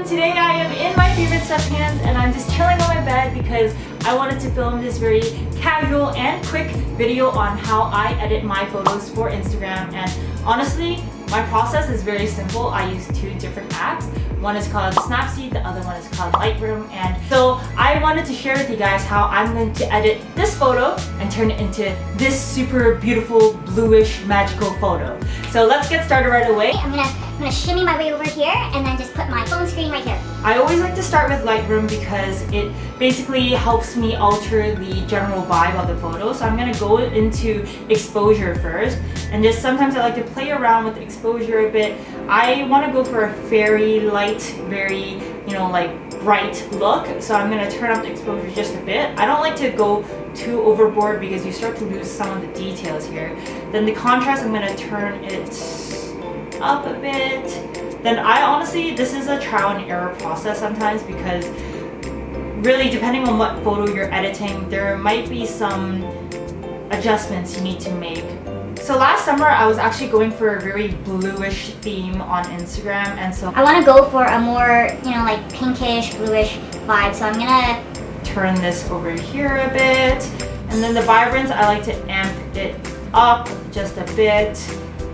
Today I am in my favorite sweatpants and I'm just chilling on my bed because I wanted to film this very casual and quick video on how I edit my photos for Instagram. And honestly, my process is very simple. I use two different apps. One is called Snapseed, the other one is called Lightroom. And so I wanted to share with you guys how I'm going to edit this photo and turn it into this super beautiful bluish magical photo. So let's get started right away. I'm gonna shimmy my way over here and then just put my phone screen right here. I always like to start with Lightroom because it basically helps me alter the general vibe of the photo. So I'm gonna go into exposure first, and just sometimes I like to play around with the exposure a bit. I want to go for a very light, very, like bright look. So I'm gonna turn up the exposure just a bit. I don't like to go too overboard because you start to lose some of the details here. Then the contrast, I'm gonna turn it up a bit. Then this is a trial and error process sometimes because really depending on what photo you're editing, there might be some adjustments you need to make. So last summer I was actually going for a very bluish theme on Instagram, and so I want to go for a more, like pinkish, bluish vibe. So I'm gonna turn this over here a bit. And then the vibrance, I like to amp it up just a bit.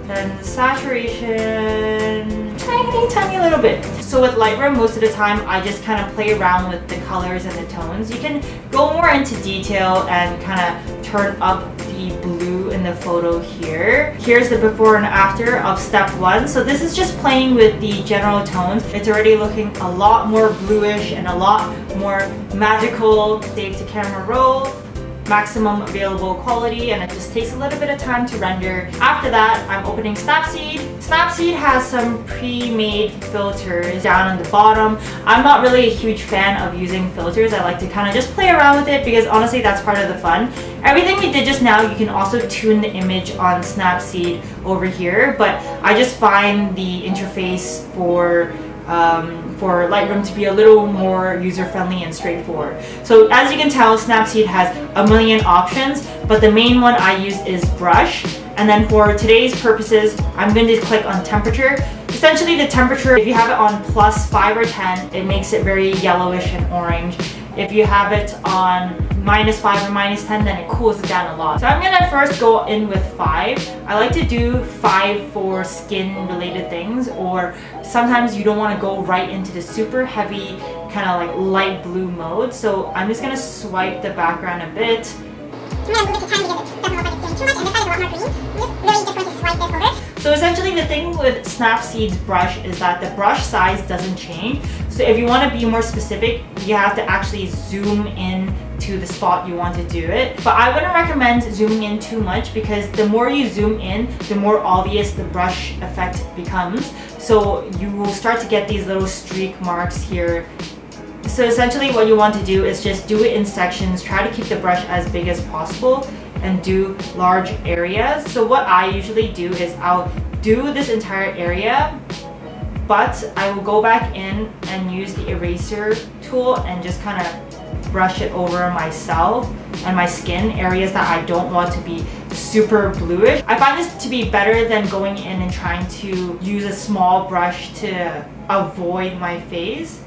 Then the saturation, tiny little bit. So with Lightroom, most of the time I just kind of play around with the colors and the tones. You can go more into detail and kind of turn up the blue in the photo here. Here's the before and after of step one. So this is just playing with the general tones. It's already looking a lot more bluish and a lot more magical. Save to camera roll. Maximum available quality, and it just takes a little bit of time to render. After that, I'm opening Snapseed. Snapseed has some pre-made filters down on the bottom. I'm not really a huge fan of using filters. I like to kind of just play around with it because honestly that's part of the fun. Everything we did just now, you can also tune the image on Snapseed over here, but I just find the interface for Lightroom to be a little more user-friendly and straightforward. So as you can tell, Snapseed has a million options, but the main one I use is brush. And then for today's purposes, I'm going to click on temperature. Essentially the temperature, if you have it on +5 or 10, it makes it very yellowish and orange. If you have it on -5 or -10, then it cools it down a lot. So I'm gonna first go in with 5. I like to do 5 for skin related things, or sometimes you don't want to go right into the super heavy kind of like light blue mode. So I'm just gonna swipe the background a bit. I'm gonna move it to 10 because it doesn't look like it's getting too much, and this side is a lot more green. I'm really just going to swipe this over. So essentially the thing with Snapseed's brush is that the brush size doesn't change. So if you want to be more specific, you have to actually zoom in to the spot you want to do it. But I wouldn't recommend zooming in too much because the more you zoom in, the more obvious the brush effect becomes. So you will start to get these little streak marks here. So essentially what you want to do is just do it in sections. Try to keep the brush as big as possible and do large areas. So what I usually do is I'll do this entire area, but I will go back in and use the eraser tool and just kind of brush it over myself and my skin, areas that I don't want to be super bluish. I find this to be better than going in and trying to use a small brush to avoid my face.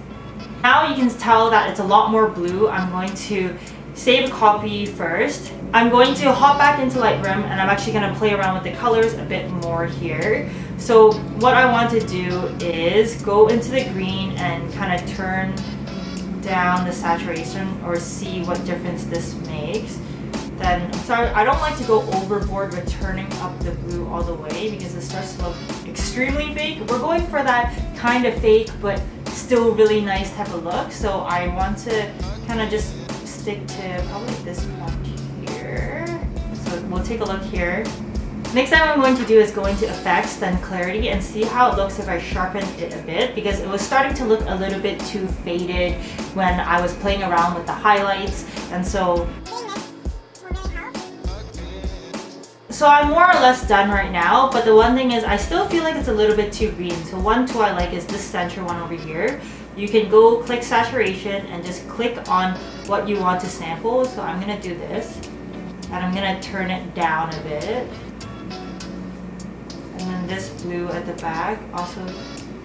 Now you can tell that it's a lot more blue. I'm going to save a copy first. I'm going to hop back into Lightroom and I'm actually going to play around with the colors a bit more here. So what I want to do is go into the green and kind of turn down the saturation or see what difference this makes. Then, sorry, I don't like to go overboard with turning up the blue all the way because it starts to look extremely fake. We're going for that kind of fake but still really nice type of look. So I want to kind of just stick to probably this point here. So we'll take a look here. Next time I'm going to do is go into effects, then clarity, and see how it looks if I sharpen it a bit because it was starting to look a little bit too faded when I was playing around with the highlights. And so I'm more or less done right now, but the one thing is I still feel like it's a little bit too green. So one tool I like is this center one over here. You can go click saturation and just click on what you want to sample. So I'm gonna do this and I'm gonna turn it down a bit. And then this blue at the back, also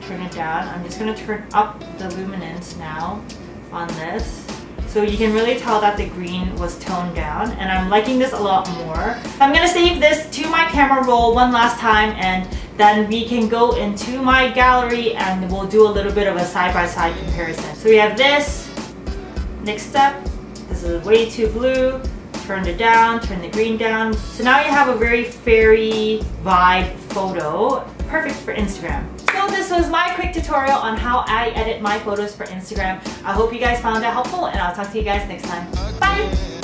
turn it down. I'm just gonna turn up the luminance now on this. So you can really tell that the green was toned down, and I'm liking this a lot more. I'm gonna save this to my camera roll one last time, and then we can go into my gallery and we'll do a little bit of a side-by-side comparison. So we have this. Next step, this is way too blue. Turn it down, turn the green down. So now you have a very fairy vibe photo, perfect for Instagram. So this was my quick tutorial on how I edit my photos for Instagram. I hope you guys found it helpful, and I'll talk to you guys next time. Bye!